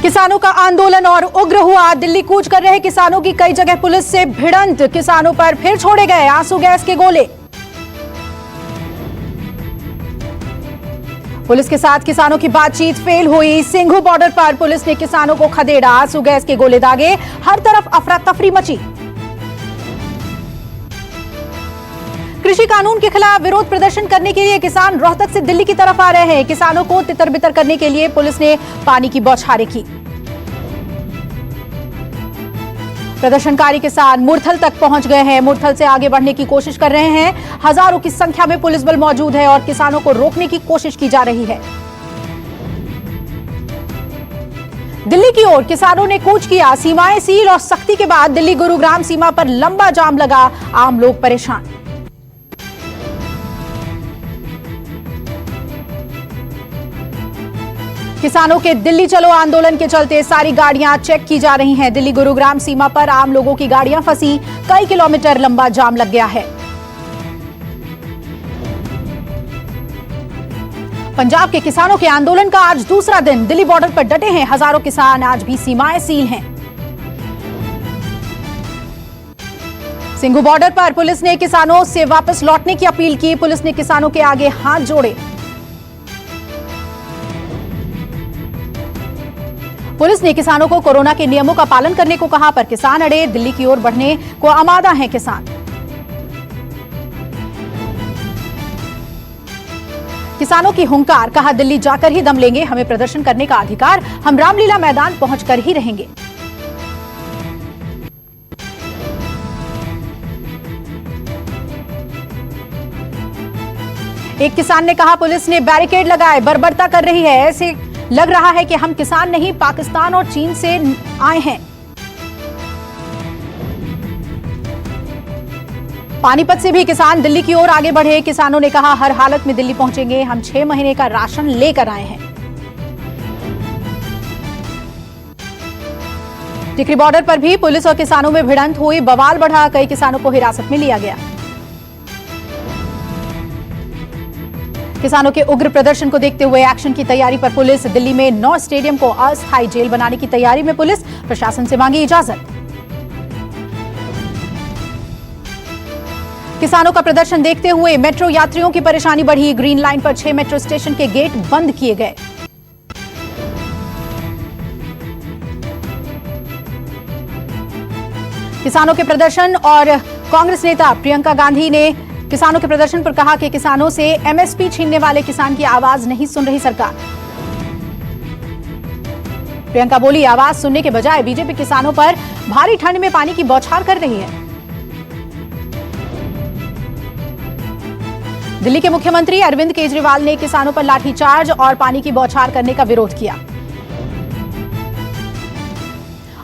किसानों का आंदोलन और उग्र हुआ। दिल्ली कूच कर रहे किसानों की कई जगह पुलिस से भिड़ंत। किसानों पर फिर छोड़े गए आंसू गैस के गोले। पुलिस के साथ किसानों की बातचीत फेल हुई। सिंघू बॉर्डर पर पुलिस ने किसानों को खदेड़ा। आंसू गैस के गोले दागे। हर तरफ अफरा तफरी मची। कृषि कानून के खिलाफ विरोध प्रदर्शन करने के लिए किसान रोहतक से दिल्ली की तरफ आ रहे हैं। किसानों को तितर बितर करने के लिए पुलिस ने पानी की बौछारें की। प्रदर्शनकारी किसान मुरथल तक पहुंच गए हैं। मुरथल से आगे बढ़ने की कोशिश कर रहे हैं। हजारों की संख्या में पुलिस बल मौजूद है और किसानों को रोकने की कोशिश की जा रही है। दिल्ली की ओर किसानों ने कूच किया। सीमाएं सील और सख्ती के बाद दिल्ली गुरुग्राम सीमा पर लंबा जाम लगा। आम लोग परेशान। किसानों के दिल्ली चलो आंदोलन के चलते सारी गाड़ियां चेक की जा रही हैं। दिल्ली गुरुग्राम सीमा पर आम लोगों की गाड़ियां फंसी। कई किलोमीटर लंबा जाम लग गया है। पंजाब के किसानों के आंदोलन का आज दूसरा दिन। दिल्ली बॉर्डर पर डटे हैं हजारों किसान। आज भी सीमाएं सील हैं। सिंघू बॉर्डर पर पुलिस ने किसानों से वापस लौटने की अपील की। पुलिस ने किसानों के आगे हाथ जोड़े। पुलिस ने किसानों को कोरोना के नियमों का पालन करने को कहा, पर किसान अड़े। दिल्ली की ओर बढ़ने को आमादा हैं किसान। किसानों की हुंकार, कहा दिल्ली जाकर ही दम लेंगे। हमें प्रदर्शन करने का अधिकार। हम रामलीला मैदान पहुंचकर ही रहेंगे। एक किसान ने कहा पुलिस ने बैरिकेड लगाए, बर्बरता कर रही है। ऐसे लग रहा है कि हम किसान नहीं पाकिस्तान और चीन से आए हैं। पानीपत से भी किसान दिल्ली की ओर आगे बढ़े। किसानों ने कहा हर हालत में दिल्ली पहुंचेंगे। हम 6 महीने का राशन लेकर आए हैं। टिकरी बॉर्डर पर भी पुलिस और किसानों में भिड़ंत हुई। बवाल बढ़ा। कई किसानों को हिरासत में लिया गया। किसानों के उग्र प्रदर्शन को देखते हुए एक्शन की तैयारी पर पुलिस। दिल्ली में 9 स्टेडियम को अस्थायी जेल बनाने की तैयारी में पुलिस। प्रशासन से मांगी इजाजत। किसानों का प्रदर्शन देखते हुए मेट्रो यात्रियों की परेशानी बढ़ी। ग्रीन लाइन पर 6 मेट्रो स्टेशन के गेट बंद किए गए। किसानों के प्रदर्शन और कांग्रेस नेता प्रियंका गांधी ने किसानों के प्रदर्शन पर कहा कि किसानों से एमएसपी छीनने वाले किसान की आवाज नहीं सुन रही सरकार। प्रियंका बोली आवाज सुनने के बजाय बीजेपी किसानों पर भारी ठंड में पानी की बौछार कर रही है। दिल्ली के मुख्यमंत्री अरविंद केजरीवाल ने किसानों पर लाठीचार्ज और पानी की बौछार करने का विरोध किया।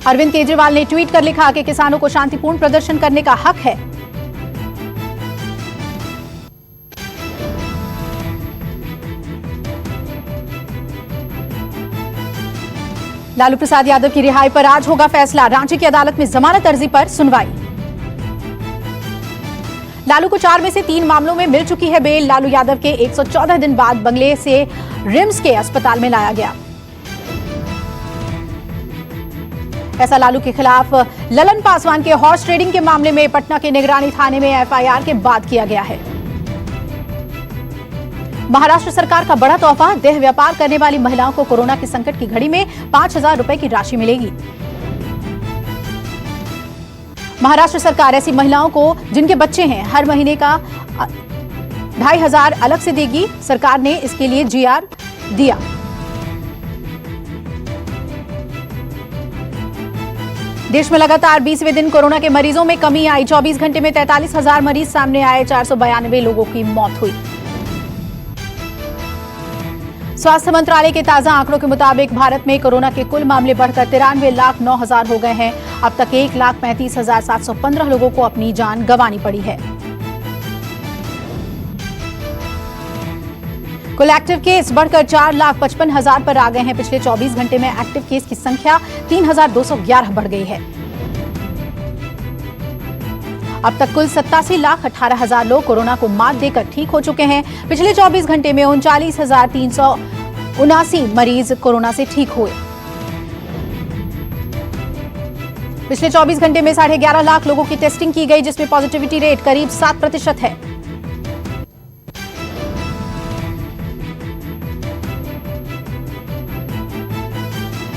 अरविंद केजरीवाल ने ट्वीट कर लिखा कि किसानों को शांतिपूर्ण प्रदर्शन करने का हक है। लालू प्रसाद यादव की रिहाई पर आज होगा फैसला। रांची की अदालत में जमानत अर्जी पर सुनवाई। लालू को 4 में से 3 मामलों में मिल चुकी है बेल। लालू यादव के 114 दिन बाद बंगले से रिम्स के अस्पताल में लाया गया। ऐसा लालू के खिलाफ ललन पासवान के हॉर्स ट्रेडिंग के मामले में पटना के निगरानी थाने में एफआईआर के बाद किया गया है। महाराष्ट्र सरकार का बड़ा तोहफा। देह व्यापार करने वाली महिलाओं को कोरोना के संकट की घड़ी में 5,000 रुपए की राशि मिलेगी। महाराष्ट्र सरकार ऐसी महिलाओं को जिनके बच्चे हैं हर महीने का 2,500 अलग से देगी। सरकार ने इसके लिए जीआर दिया। देश में लगातार 20वें दिन कोरोना के मरीजों में कमी आई। 24 घंटे में 43,000 मरीज सामने आए। 492 लोगों की मौत हुई। स्वास्थ्य मंत्रालय के ताजा आंकड़ों के मुताबिक भारत में कोरोना के कुल मामले बढ़कर 93,09,000 हो गए हैं। अब तक 1,35,715 लोगों को अपनी जान गंवानी पड़ी है। कुल एक्टिव केस बढ़कर 4,55,000 पर आ गए हैं। पिछले 24 घंटे में एक्टिव केस की संख्या 3,211 बढ़ गई है। अब तक कुल 87,18,000 लोग कोरोना को मात देकर ठीक हो चुके हैं। पिछले 24 घंटे में 39,379 मरीज कोरोना से ठीक हुए। पिछले 24 घंटे में 11.5 लाख लोगों की टेस्टिंग की गई, जिसमें पॉजिटिविटी रेट करीब 7% है।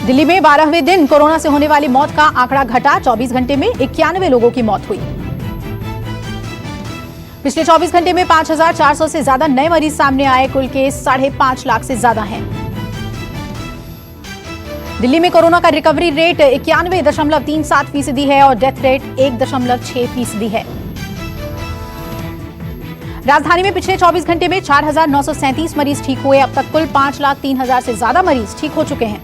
दिल्ली में 12वें दिन कोरोना से होने वाली मौत का आंकड़ा घटा, 24 घंटे में 91 लोगों की मौत हुई। पिछले 24 घंटे में 5,400 से ज्यादा नए मरीज सामने आए, कुल केस 5.5 लाख से ज्यादा हैं। दिल्ली में कोरोना का रिकवरी रेट 91.37% है और डेथ रेट 1.6% है। राजधानी में पिछले 24 घंटे में 4,937 मरीज ठीक हुए। अब तक कुल 5,03,000 से ज्यादा मरीज ठीक हो चुके हैं।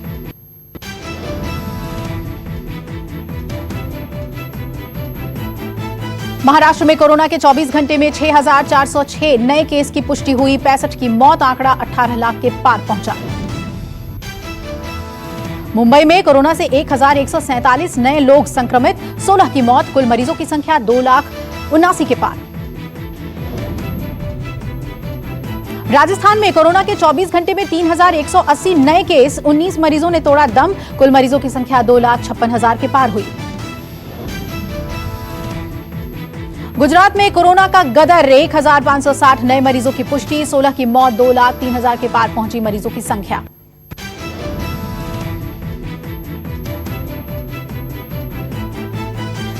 महाराष्ट्र में कोरोना के 24 घंटे में 6,406 नए केस की पुष्टि हुई, 65 की मौत, आंकड़ा 18 लाख के पार पहुंचा। मुंबई में कोरोना से 1,147 नए लोग संक्रमित, 16 की मौत, कुल मरीजों की संख्या 2,79,000 के पार। राजस्थान में कोरोना के 24 घंटे में 3,180 नए केस, 19 मरीजों ने तोड़ा दम, कुल मरीजों की संख्या 2,56,000 के पार हुई। गुजरात में कोरोना का गदर, 1,560 नए मरीजों की पुष्टि, 16 की मौत, 2,03,000 के पार पहुंची मरीजों की संख्या।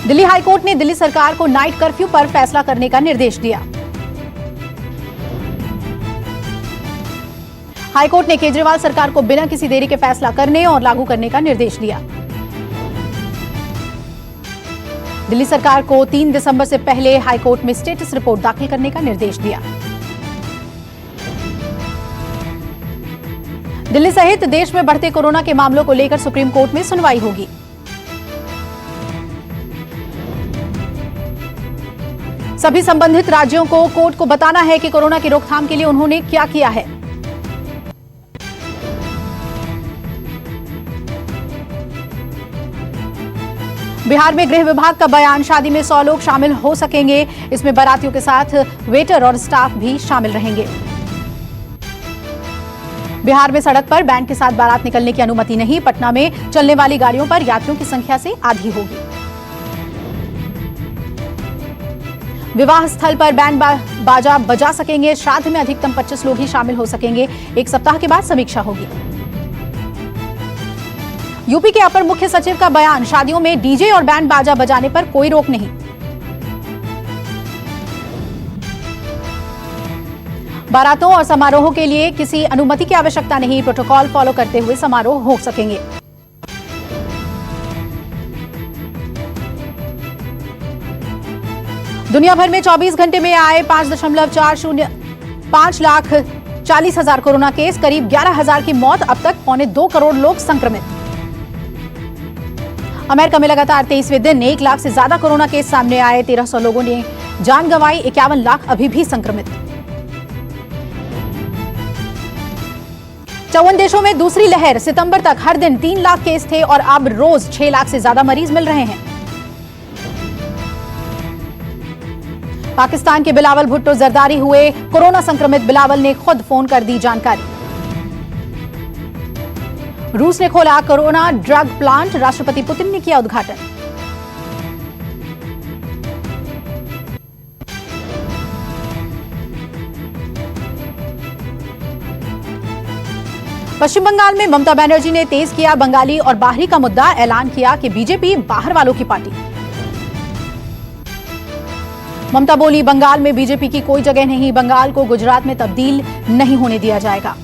दिल्ली हाईकोर्ट ने दिल्ली सरकार को नाइट कर्फ्यू पर फैसला करने का निर्देश दिया। हाईकोर्ट ने केजरीवाल सरकार को बिना किसी देरी के फैसला करने और लागू करने का निर्देश दिया। दिल्ली सरकार को 3 दिसंबर से पहले हाईकोर्ट में स्टेटस रिपोर्ट दाखिल करने का निर्देश दिया। दिल्ली सहित देश में बढ़ते कोरोना के मामलों को लेकर सुप्रीम कोर्ट में सुनवाई होगी। सभी संबंधित राज्यों को कोर्ट को बताना है कि कोरोना की रोकथाम के लिए उन्होंने क्या किया है। बिहार में गृह विभाग का बयान, शादी में 100 लोग शामिल हो सकेंगे, इसमें बारातियों के साथ वेटर और स्टाफ भी शामिल रहेंगे। बिहार में सड़क पर बैंड के साथ बारात निकलने की अनुमति नहीं, पटना में चलने वाली गाड़ियों पर यात्रियों की संख्या से आधी होगी। विवाह स्थल पर बैंड बाजा बजा सकेंगे, श्राद्ध में अधिकतम 25 लोग ही शामिल हो सकेंगे। 1 सप्ताह के बाद समीक्षा होगी। यूपी के अपर मुख्य सचिव का बयान, शादियों में डीजे और बैंड बाजा बजाने पर कोई रोक नहीं। बारातों और समारोहों के लिए किसी अनुमति की आवश्यकता नहीं, प्रोटोकॉल फॉलो करते हुए समारोह हो सकेंगे। दुनिया भर में 24 घंटे में आए 5,40,000 कोरोना केस, करीब 11,000 की मौत, अब तक 2.25 करोड़ लोग संक्रमित। अमेरिका में लगातार 23वें दिन 1 लाख से ज्यादा कोरोना केस सामने आए, 1,300 लोगों ने जान गंवाई, 51 लाख अभी भी संक्रमित। 54 देशों में दूसरी लहर, सितंबर तक हर दिन 3 लाख केस थे और अब रोज 6 लाख से ज्यादा मरीज मिल रहे हैं। पाकिस्तान के बिलावल भुट्टो जरदारी हुए कोरोना संक्रमित, बिलावल ने खुद फोन कर दी जानकारी। रूस ने खोला कोरोना ड्रग प्लांट, राष्ट्रपति पुतिन ने किया उद्घाटन। पश्चिम बंगाल में ममता बनर्जी ने तेज किया बंगाली और बाहरी का मुद्दा, ऐलान किया कि बीजेपी बाहर वालों की पार्टी। ममता बोली, बंगाल में बीजेपी की कोई जगह नहीं, बंगाल को गुजरात में तब्दील नहीं होने दिया जाएगा।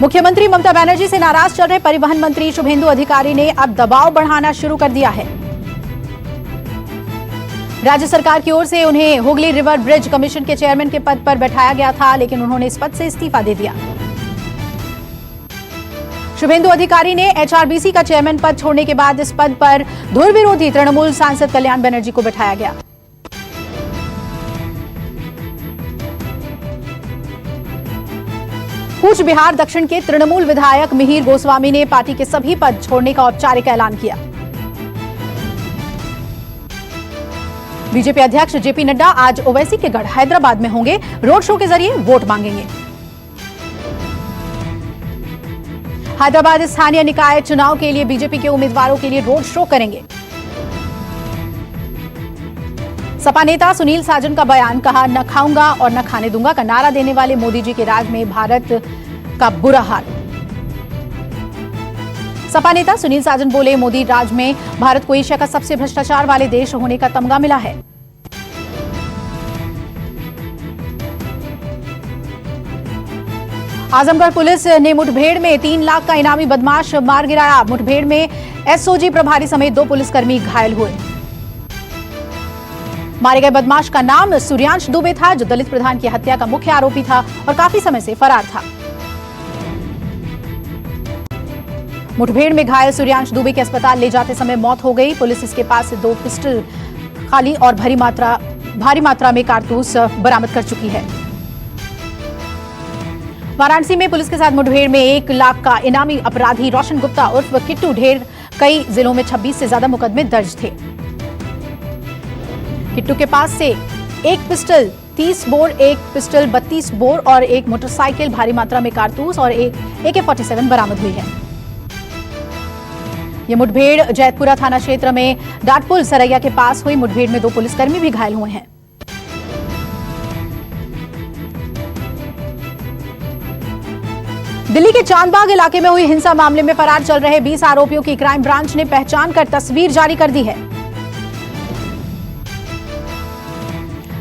मुख्यमंत्री ममता बनर्जी से नाराज चल रहे परिवहन मंत्री शुभेंदु अधिकारी ने अब दबाव बढ़ाना शुरू कर दिया है। राज्य सरकार की ओर से उन्हें हुगली रिवर ब्रिज कमीशन के चेयरमैन के पद पर बैठाया गया था, लेकिन उन्होंने इस पद से इस्तीफा दे दिया। शुभेंदु अधिकारी ने एचआरबीसी का चेयरमैन पद छोड़ने के बाद इस पद पर धुर विरोधी तृणमूल सांसद कल्याण बनर्जी को बैठाया गया। कूच बिहार दक्षिण के तृणमूल विधायक मिहिर गोस्वामी ने पार्टी के सभी पद छोड़ने का औपचारिक ऐलान किया। बीजेपी अध्यक्ष जेपी नड्डा आज ओवैसी के गढ़ हैदराबाद में होंगे, रोड शो के जरिए वोट मांगेंगे। हैदराबाद स्थानीय निकाय चुनाव के लिए बीजेपी के उम्मीदवारों के लिए रोड शो करेंगे। सपा नेता सुनील साजन का बयान, कहा न खाऊंगा और न खाने दूंगा का नारा देने वाले मोदी जी के राज में भारत का बुरा हाल। सपा नेता सुनील साजन बोले, मोदी राज में भारत को एशिया का सबसे भ्रष्टाचार वाले देश होने का तमगा मिला है। आजमगढ़ पुलिस ने मुठभेड़ में 3 लाख का इनामी बदमाश मार गिराया। मुठभेड़ में एसओजी प्रभारी समेत 2 पुलिसकर्मी घायल हुए। मारे गए बदमाश का नाम सूर्यांश दुबे था, जो दलित प्रधान की हत्या का मुख्य आरोपी था और काफी समय से फरार था। मुठभेड़ में घायल सूर्यांश दुबे के अस्पताल ले जाते समय मौत हो गई। पुलिस इसके पास से 2 पिस्टल खाली और भारी मात्रा में कारतूस बरामद कर चुकी है। वाराणसी में पुलिस के साथ मुठभेड़ में 1 लाख का इनामी अपराधी रोशन गुप्ता उर्फ किट्टू ढेर, कई जिलों में 26 से ज्यादा मुकदमे दर्ज थे। किट्टू के पास से 1 पिस्टल 30 बोर, 1 पिस्टल 32 बोर और 1 मोटरसाइकिल, भारी मात्रा में कारतूस और एक AK-47 बरामद हुई है। यह मुठभेड़ जैतपुरा थाना क्षेत्र में डाटपुल सरैया के पास हुई। मुठभेड़ में 2 पुलिसकर्मी भी घायल हुए हैं। दिल्ली के चांदबाग इलाके में हुई हिंसा मामले में फरार चल रहे 20 आरोपियों की क्राइम ब्रांच ने पहचान कर तस्वीर जारी कर दी है।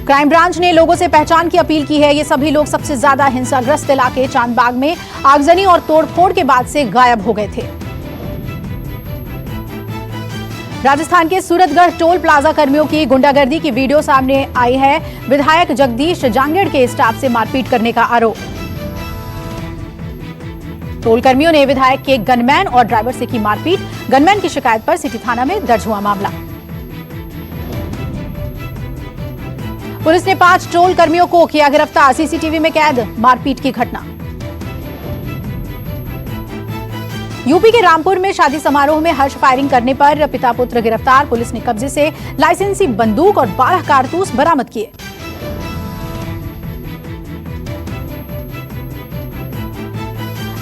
क्राइम ब्रांच ने लोगों से पहचान की अपील की है। ये सभी लोग सबसे ज्यादा हिंसाग्रस्त इलाके चांदबाग में आगजनी और तोड़फोड़ के बाद से गायब हो गए थे। राजस्थान के सूरतगढ़ टोल प्लाजा कर्मियों की गुंडागर्दी की वीडियो सामने आई है। विधायक जगदीश जांगेड़ के स्टाफ से मारपीट करने का आरोप। टोल कर्मियों ने विधायक के गनमैन और ड्राइवर से की मारपीट। गनमैन की शिकायत पर सिटी थाना में दर्ज हुआ मामला। पुलिस ने 5 टोल कर्मियों को किया गिरफ्तार। सीसीटीवी में कैद मारपीट की घटना। यूपी के रामपुर में शादी समारोह में हर्ष फायरिंग करने पर पिता पुत्र गिरफ्तार। पुलिस ने कब्जे से लाइसेंसी बंदूक और 12 कारतूस बरामद किए।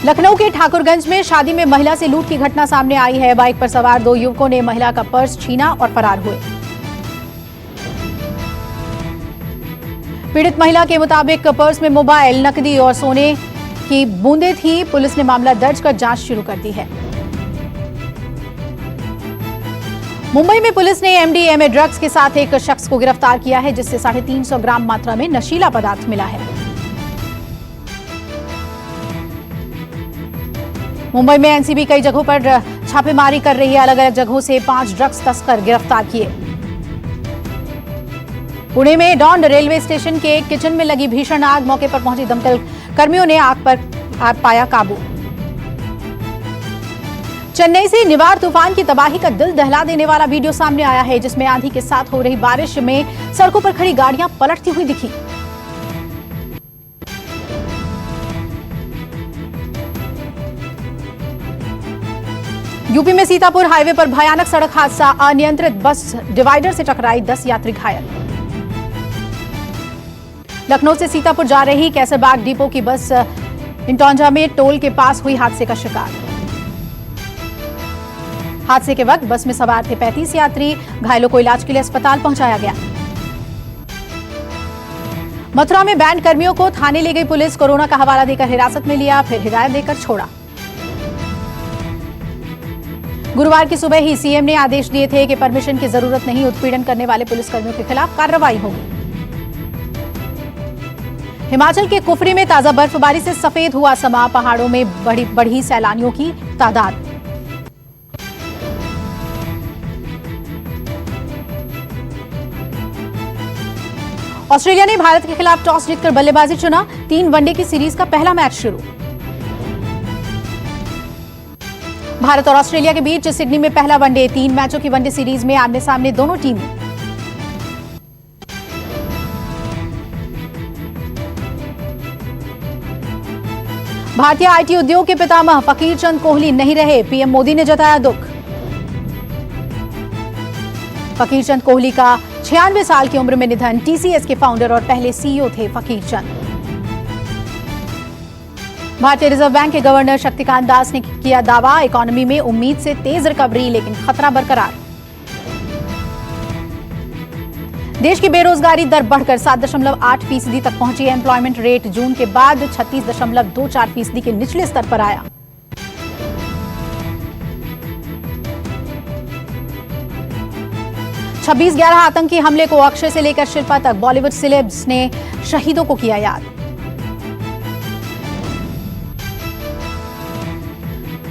लखनऊ के ठाकुरगंज में शादी में महिला से लूट की घटना सामने आई है। बाइक पर सवार 2 युवकों ने महिला का पर्स छीना और फरार हुए। पीड़ित महिला के मुताबिक पर्स में मोबाइल, नकदी और सोने की बूंदें थी। पुलिस ने मामला दर्ज कर जांच शुरू कर दी है। मुंबई में पुलिस ने MDMA ड्रग्स के साथ एक शख्स को गिरफ्तार किया है, जिससे 350 ग्राम मात्रा में नशीला पदार्थ मिला है। मुंबई में एनसीबी कई जगहों पर छापेमारी कर रही है। अलग अलग जगहों से 5 ड्रग्स तस्कर गिरफ्तार किए। पुणे में डॉन रेलवे स्टेशन के किचन में लगी भीषण आग। मौके पर पहुंची दमकल कर्मियों ने आग पर पाया काबू। चेन्नई से निवार तूफान की तबाही का दिल दहला देने वाला वीडियो सामने आया है, जिसमें आंधी के साथ हो रही बारिश में सड़कों पर खड़ी गाड़ियां पलटती हुई दिखी। यूपी में सीतापुर हाईवे पर भयानक सड़क हादसा। अनियंत्रित बस डिवाइडर से टकराई, 10 यात्री घायल। लखनऊ से सीतापुर जा रही कैसरबाग डिपो की बस इंटौंजा में टोल के पास हुई हादसे का शिकार। हादसे के वक्त बस में सवार थे 35 यात्री। घायलों को इलाज के लिए अस्पताल पहुंचाया गया। मथुरा में बैंड कर्मियों को थाने ले गई पुलिस। कोरोना का हवाला देकर हिरासत में लिया, फिर हिदायत देकर छोड़ा। गुरुवार की सुबह ही सीएम ने आदेश दिए थे कि परमिशन की जरूरत नहीं, उत्पीड़न करने वाले पुलिसकर्मियों के खिलाफ कार्रवाई होगी। हिमाचल के कुफरी में ताजा बर्फबारी से सफेद हुआ समा। पहाड़ों में बढ़ी सैलानियों की तादाद। ऑस्ट्रेलिया ने भारत के खिलाफ टॉस जीतकर बल्लेबाजी चुना। 3 वनडे की सीरीज का पहला मैच शुरू। भारत और ऑस्ट्रेलिया के बीच सिडनी में पहला वनडे। 3 मैचों की वनडे सीरीज में आमने सामने दोनों टीमें। भारतीय आईटी उद्योग के पितामह फकीर चंद कोहली नहीं रहे, पीएम मोदी ने जताया दुख। फकीर चंद कोहली का 96 साल की उम्र में निधन। टीसीएस के फाउंडर और पहले सीईओ थे फकीर चंद। भारतीय रिजर्व बैंक के गवर्नर शक्तिकांत दास ने किया दावा, इकोनॉमी में उम्मीद से तेज रिकवरी लेकिन खतरा बरकरार। देश की बेरोजगारी दर बढ़कर 7.8% तक पहुंची। एम्प्लॉयमेंट रेट जून के बाद 36.24% के निचले स्तर पर आया। छब्बीस 11 आतंकी हमले को अक्षय से लेकर शिल्पा तक बॉलीवुड सेलेब्स ने शहीदों को किया याद।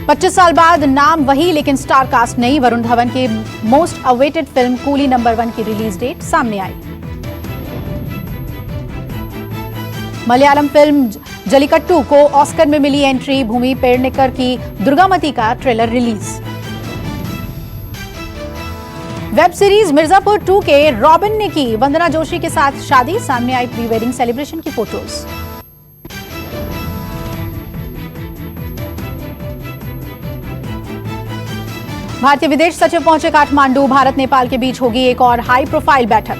25 साल बाद नाम वही लेकिन स्टार कास्ट नहीं। वरुण धवन के most awaited film coolie number 1 की रिलीज डेट सामने आई। मलयालम फिल्म जलीकट्टू को ऑस्कर में मिली एंट्री। भूमि पेडनेकर की दुर्गामती का trailer release. Web series Mirzapur 2 के रॉबिन ने की वंदना जोशी के साथ शादी। सामने आई प्री वेडिंग सेलिब्रेशन की फोटोज। भारतीय विदेश सचिव पहुंचे काठमांडू। भारत नेपाल के बीच होगी एक और हाई प्रोफाइल बैठक।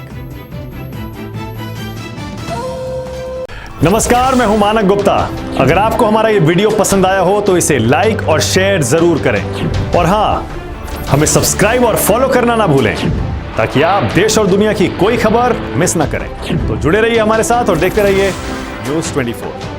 नमस्कार, मैं हूं मानक गुप्ता। अगर आपको हमारा ये वीडियो पसंद आया हो तो इसे लाइक और शेयर जरूर करें और हां, हमें सब्सक्राइब और फॉलो करना ना भूलें ताकि आप देश और दुनिया की कोई खबर मिस ना करें। तो जुड़े रहिए हमारे साथ और देखते रहिए News 24।